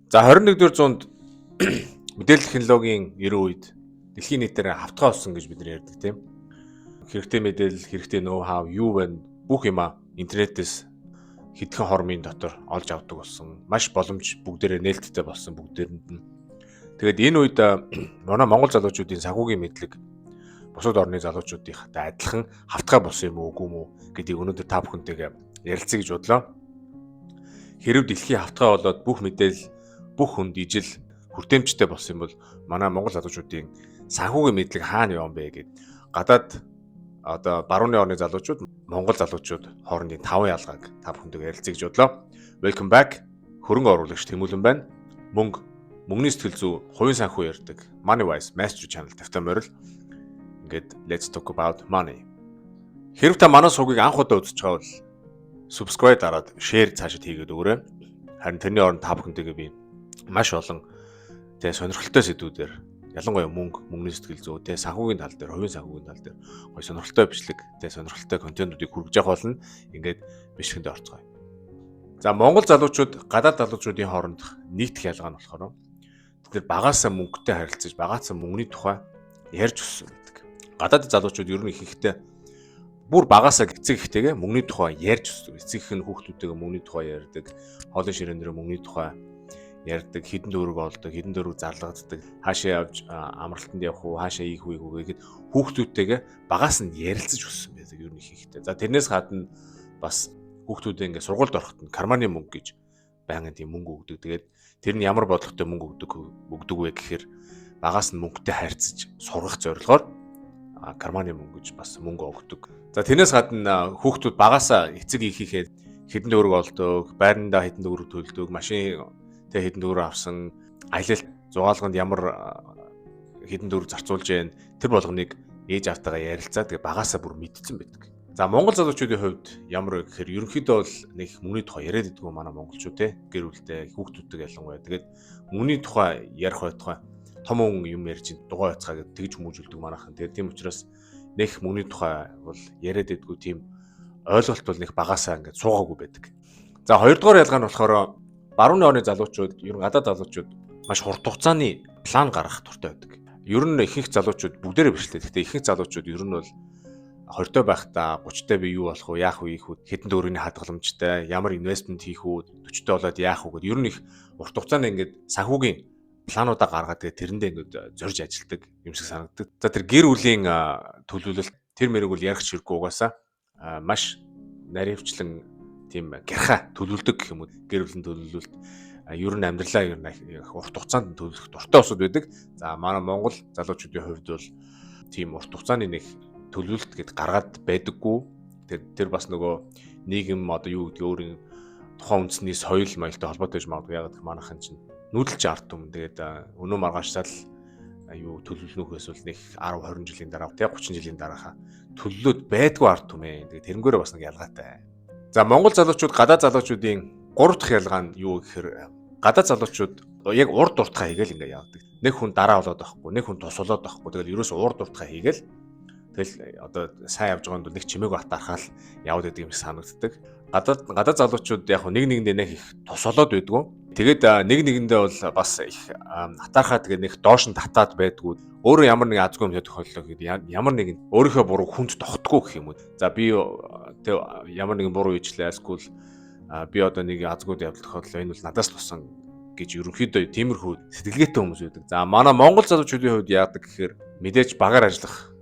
За 21-р зуунд мэдээлэл технологийн ерөн үед дэлхийн нийтээр хавтгай болсон гэж бид нар ярьдаг тийм. Хэрэгтэй мэдээлэл, хэрэгтэй ноу-хау юу вэ? Бүх юма интернетээс хэдхэн хормын дотор олж авдаг болсон. Маш боломж бүгдээрээ нээлттэй болсон бүгдээрэнд нь. Тэгээд энэ үед манай Монгол залуучуудын санхүүгийн мэдлэг бусад орны залуучуудынхтай адилхан хавтгай болсон юм уу үгүй юу гэдгийг өнөөдөр та бүхэнтэйгээ ярилцъя гэж бодлоо. Хэрв дэлхийн хавтгай болоод бүх мэдээлэл бүх хүнд ижил хүртээмжтэй болсон юм бол манай Монгол залуучуудын санхүүгийн мэдлэг хаана явсан бэ гэд гадаад барууны орны залуучууд Монгол залуучууд хоорондын таван ялгааг та бүхэндээ ярилцъя гэж бодлоо. Welcome back. Хөрөнгө оруулагч Тэмүүлэн байна. Мөнгөний сэтгэл зүй, хувийн санхүү ярьдаг MoneyWise Master Channel тавтай морил. Ингээд let's talk about money. Хэрв та манай сувгийг анх удаа үзэж байгаа бол subscribe дараад share цаашид хийгээд өгөөрэй. Харин тэрний оронд та бүхэнтэйгээ би маш олон сонирхолтой сэдвүүдээр ялангуяа мөнгөний сэтгэл зүй, санхүүгийн тал дээр, хувийн санхүүгийн тал дээр гоё сонирхолтой бичлэг, сонирхолтой контентуудыг хүргэж явах болно. Ингээд бичлэгэнд орцгоё. За Монгол залуучууд гадаад залуучуудын хооронд нийтх ялгаа нь болохоор бид нар багаасаа мөнгөтэй харилцаж, багаасаа мөнгөний тухай ярьж өссөн гэдэг. Гадаад залуучууд ер нь их ихтэй бүр багаасаа эцэг ихтэйгээ мөнгөний тухай ярьж өссөн. Эцэг их нь хүүхдүүдтэйгээ мөнгөний тухай ярьдаг, хоолой ширээнээр мөнгөний тухай ярьдаг, хідэн дөрөв олдог, хідэн дөрөв зарлагддаг, хаашаа явж амралтанд явах уу, хаашаа ийх үү гэхэд хүүхдүүдтэйгээ багаас нь ярилцаж өссөн байдаг ер нь их ихтэй. За тэрнээс гадна бас хүүхдүүдээ ингээд сургуульд ороход нь карманы мөнгө гэж байнгын тийм мөнгө өгдөг. Тэгээд тэр нь ямар бодлоготой мөнгө өгдөг вэ гэхээр багаас нь мөнгөтэй харьцаж сургах зорилгоор карманы мөнгө гэж бас мөнгө өгдөг. За тэрнээс гадна хүүхдүүд багаасаа эцэг ихийнхээ хідэн дөрөв олдог, байрандаа хідэн дөрөв төлдөг, машин хідэн дөрөв авсан, аялалт зугаалганд ямар хідэн дөрөв зарцуулж гэн тэр болгоныг ээж автайгаа ярилцаад тэгээ багаасаа бүр мэдсэн байдаг. За Монгол залуучуудын хувьд ямар вэ гэхээр ерөнхийдөө бол нэг мөнгөний тухай яриад идэггүй манай монголчууд гэр бүлтэй хүүхдүүдтэй ялангуяа тэгээд мөнгөний тухай ярих байтугай том юм ярьж дугаа яцгаа гэдэг тэгж хүмүүжүүлдэг манайхан. Тэгээд тийм учраас нэг мөнгөний тухай бол яриад идэггүй тийм ойлголт бол нэг багаасаа ингээд суугаагүй байдаг. За хоёрдугаар ялгаа нь болохоор барууны орны залуучууд, ер нь гадаад залуучууд маш хурд хугацааны план гаргах туртай байдаг. Ер нь ихэнх залуучууд бүгдээрээ биш л. Гэхдээ ихэнх залуучууд ер нь бол 20-той байхдаа 30-той би юу болох вэ, яах вэ, хэдэн дөрөвний хадгаламжтай, ямар инвестмент хийх үү, 40-той болоод яах вэ гэдэг ер нь их урт хугацааны ингээд санхүүгийн плануудаа гаргаад тэгээ тэрэндээ ингээд зорж ажилдаг юм шиг санагддаг. За тэр гэр бүлийн төлөвлөлт тэр мэрэг бол ярих чирэггүй угаасаа маш наривчлан тийм гэрха төлөвлөдөг гэх юм уу. Гэр бүлийн төлөвлөлт ер нь амьдралаа ер нь урт хугацаанд төлөвлөх дуртай усуд байдаг. За манай Монгол залуучуудын хувьд бол тийм урт хугацааны нэг төлөвлөлт гэд гаргаад байдаггүй. Тэр бас нөгөө нийгэм одоо юу гэдэг өөрийн тухайн үндэсний соёл маялтай холбоотой гэж магадгүй. Яг гэх манайхан чинь нүүдэлж арт юм. Тэгээд өнөө маргаашсаал юу төлөвлөнөхөөс бол нэг 10 20 жилийн дараа, 30 жилийн дарааха төлөвлөд байдгүй арт юм ээ. Тэгээд тэрнгээрээ бас нэг ялгаатай. За Монгол залуучууд гадаад залуучуудын 3 дахь ялгаа нь юу гэхээр гадаад залуучууд яг урд дуртахаа хийгээл ингээ явдаг. Нэг хүн дараа болоод байхгүй, нэг хүн тус болоод байхгүй. Тэгэл ерөөсөө урд дуртахаа хийгээл тэгэл одоо сайн явж байгаа нь нэг чимээг атаархаал яваад байдаг юм шиг санагддаг. Гадаад залуучууд яг нэг нэгэндээ нэг их тус болоод байдгүй. Тэгээд нэг нэгэндээ бол бас их атаархаа тэгээ нэг доош нь татаад байдгүй. Өөрөө ямар нэг азгүй юм тохиоллоо гэхэд ямар нэгэн өөрийнхөө буруу хүнд тогтдгүй гэх юм уу. За би ямар нэгэн буруу хийжлээ эсвэл би одоо нэг азгүйд явдал тохиоллоо энэ бол надаас л болсон гэж ерөнхийдөө тиймэрхүү сэтгэлгээтэй хүмүүс байдаг. За манай Монгол залуучуудын хувьд яадаг гэхээр мэдээж багаар ажиллах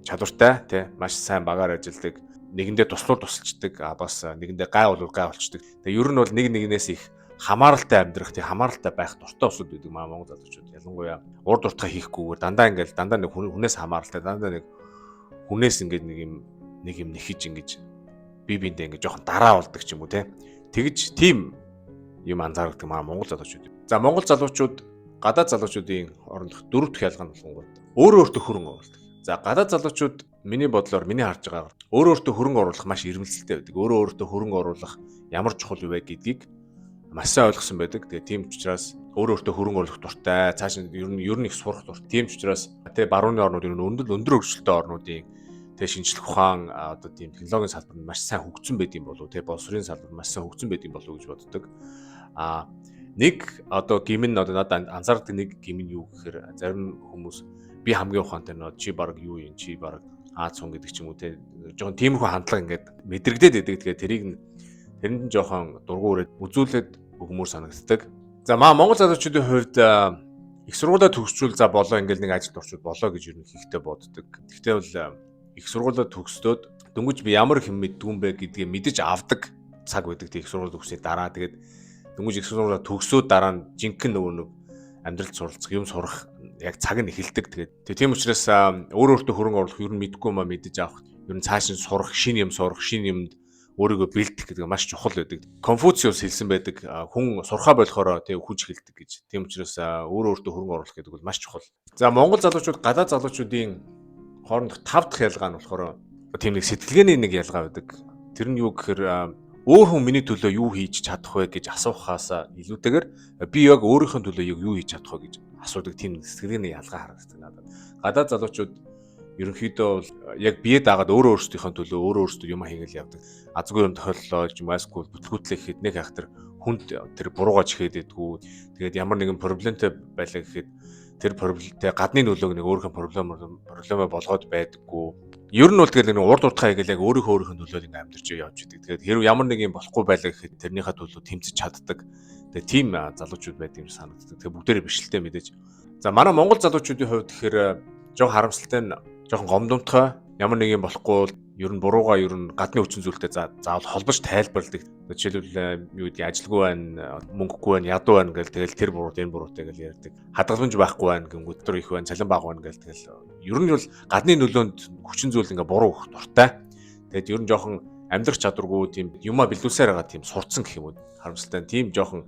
чадвартай маш сайн багаар ажилладаг, нэгэндээ тусалцдаг, бас нэгэндээ гай болчдаг. Тэгээ ер нь бол нэг нэгнээс их хамааралтай амьдрах, хамааралтай байх дуртай усуд байдаг маа Монгол залуучууд. Ялангуяа урд дуртаа хийхгүйгээр дандаа нэг хүнээс хамааралтай, дандаа нэг хүнээс нэг юм нэхэж ингэж бие биендээ ингэж жоохон дараа болдог ч юм уу тэгж тийм юм анзаардаг маа Монгол залуучууд. За Монгол залуучууд гадаад залуучуудын орондох 4 дахь ялгаа нь болгонгод өөртөө хөрөнгө оруулалт. За гадаад залуучууд миний бодлоор миний харж байгаагаар өөртөө хөрөнгө оруулах маш ирмэлцэлтэй байдаг. Өөртөө хөрөнгө оруулах ямар чухал вэ гэдгийг маш сайн ойлгосон байдаг. Тэгээ тийм ч учраас өөртөө хөрөнгө оруулах дуртай, цааш нь ер нь их сурах дуртай. Тийм ч учраас барууны орнууд ер нь өндөр хөгжилтэй орнуудын шинжлэх ухаан одоо тийм технологийн салбар нь маш сайн хөгжсөн байд юм болов боловсрын салбар маш сайн хөгжсөн байд юм болов гэж боддог. Нэг одоо гимн одоо надад анзаардаг нэг гимн юу гэхээр зарим хүмүүс би хамгийн ухаантай нөө чи баг юу юм чи баг Аз хүн гэдэг ч юм уу те жоохон тиймэрхүү хандлага ингээд мэдрэгдээд идэг. Тэгээ тэрэнд нь жоохон дургуурээд үзүүлээд өгмөр санагддаг. За Монгол залуучуудын хувьд их сургуулаа төгсчүүл за болоо ингээл нэг ажилд орчвол болоо гэж ер нь ихтэй боддог. Гэхдээ бол их сургуулаа төгсдөөд дөнгөж би ямар хэм мэддгүн бэ гэдгийг мэдэж авдаг цаг байдаг. Их сургуулаа төгсөний дараа тэгээд дөнгөж их сургуулаа төгсөөд дараа нь жинхэнэ нөгөө нэг амьдралд суралцах юм сурах яг цаг нь эхэлдэг. Тэгээд тийм учраас өөртөө хөрөнгө оруулах ер нь мэдгүй маа мэдэж авах ер нь цааш нь сурах, шинэ юм сурах, шинэ юмд өөрийгөө бэлдэх гэдэг маш чухал байдаг. Конфуциус хэлсэн байдаг хүн сурхаа болохоор тэг хүч эхэлдэг гэж. Тийм учраас өөртөө хөрөнгө оруулах гэдэг бол маш чухал. За Монгол залуучууд гадаад залуучуудын хоорондох 5 дахь ялгаа нь болохоор тийм нэг сэтгэлгээний нэг ялгаа байдаг. Тэр нь юу гэхээр өөр хүн миний төлөө юу хийж чадах вэ гэж асуухаас илүүтэйгээр би яг өөрийнхөө төлөө юу хийж чадах вэ гэж асуудаг тийм сэтгэлгээний ялгаа харагддаг надад. Гадаад залуучууд ерөнхийдөө бол яг бие даагаад өөрөөсдийнхөө төлөө өөрөөсдөө юм хийгээл явдаг. Азгүй юм тохиоллоо гэж маскул бүтлгүүтлээ гэхэд нэг ахтар хүнд тэр буруугаж ихэд идэггүй. Тэгээд ямар нэгэн проблемтэй байлаа гэхэд тэр проблемтэй гадны нөлөөг нэг өөрийнхөө проблемээ болгоод байдаггүй. Ер нь бол тэгэл нэг урд уртхаа хийгээл яг өөрийнхөө төлөө ингэ амьдарч явж идэг. Тэгээд хэрв ямар нэг юм болохгүй байлаа гэхэд тэрнийхээ төлөө тэмцэж чаддаг. Тэгээд тийм залуучууд байд юм санагддаг. Тэгээд бүгдээрээ бишэлтэй мэдээж. За манай Монгол залуучуудын хувьд тэгэхээр жоохон харамсалтай нь жоохон гомдомтгой ямар нэг юм болохгүй ер нь буруугаа ер нь гадны хүчин зүйлтэй заавал холбож тайлбарладаг. Жишээлбэл юу гэдэг ажилгүй байна, мөнгөгүй байна, ядуу байна гэл тэгэл тэр буруу энэ буруутай гэл ярьдаг. Хадгаламж байхгүй байна гингүүд дотор их байна, цалин бага байна гэл тэгэл ер нь бол гадны нөлөөнд хүчин зүйл ингээ буруу өгөх дуртай. Тэгээд ер нь жоохон амьдрах чадваргүй тийм юмаа бэлдүүлсээр байгаа тийм сурцсан гэх юм уу. Харамсалтай тийм жоохон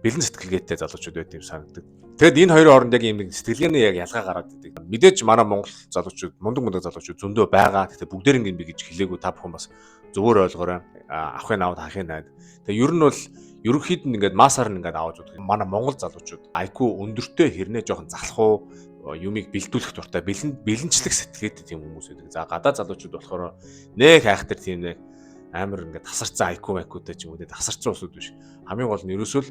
бэлэн сэтгэлгээтэй залуучууд байт юм санагддаг. Тэгэд энэ хоёрын хооронд яг юм нэг сэтгэлгээний яг ялгаа гараад идэг. Мэдээж манай Монгол залуучууд, мундаг залуучууд зөндөө байгаа. Гэхдээ бүгдээрээ ингэ би гэж хэлээгүй та бүхэн бас зөвөр ойлгоорой. Авахын аваад хахын найд. Тэгээ ер нь бол ерөнхийд нь ингээд масаар нь ингээд аваад үздэг. Манай Монгол залуучууд IQ өндөртэй хэрнээ жоохон залхуу юмыг бэлдүүлэх дуртай, бэлэнчлэх сэтгэлгээтэй тийм хүмүүс байдаг. За гадаа залуучууд болохоор нэх айхтар тийм нэг амар ингээд тасарцсан IQ макутай ч юм уу тасарцсан усуд биш. Хамгийн гол нь ерөөсөө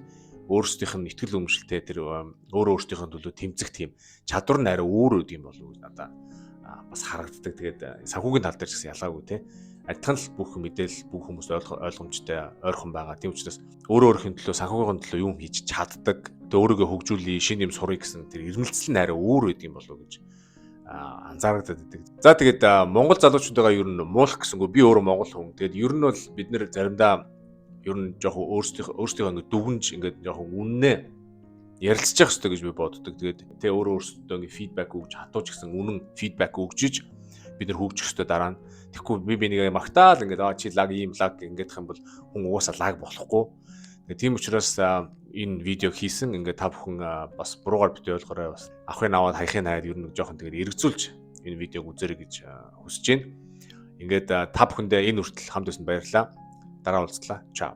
өөрсдийнх нь итгэл үнэмшилтэй тэр өөрсдийнх нь төлөө тэмцэх тийм чадвар нь арай өөр үд юм болов уу надаа бас харагддаг. Тэгээд санхүүгийн тал дээр ч гэсэн ялгаагүй тий. Адилхан л бүх мэдээлэл бүх хүмүүст ойлгомжтой ойрхон байгаа. Тийм учраас өөрийнх нь төлөө санхүүгийн төлөө юм хийж чаддаг. Тэгээд өөрийгөө хөгжүүлээ, шинэ юм сурах гэсэн тэр эрмэлзэл нь арай өөр үд юм болов уу гэж анзаарагдаад байдаг. За тэгээд Монгол залуучуудаа ер нь муулах гэсэнгүү би өөрөө монгол хүн. Тэгээд ер нь бол бид нэр заримдаа ер нь жоохон өөрсдийнхөө ингэ дүгнж ингээд жоохон үннээ ярилцчих хэрэгтэй гэж би боддог. Тэгээд тэ өөрөөсдөө ингэ фидбек өгж хатууч гэсэн үнэн фидбек өгжиж бид нар хөгжих хэрэгтэй дараа нь. Тэгэхгүй би нэг магтаал ингээд чи лаг ийм лаг ингээх юм бол хүн угаасаа лаг болохгүй. Тэгээд тийм учраас энэ видео хийсэн. Ингээд та бүхэн бас буруугаар битээ ойлгоорой. Бас авахын аваад хаяхын хайд ер нь жоохон тэгээд эргцүүлж энэ видеог үзээрэй гэж хүсэж байна. Ингээд та бүхэндээ энэ хүртэл хамт байсанд баярлалаа. Дараа уулзлаа. Чао.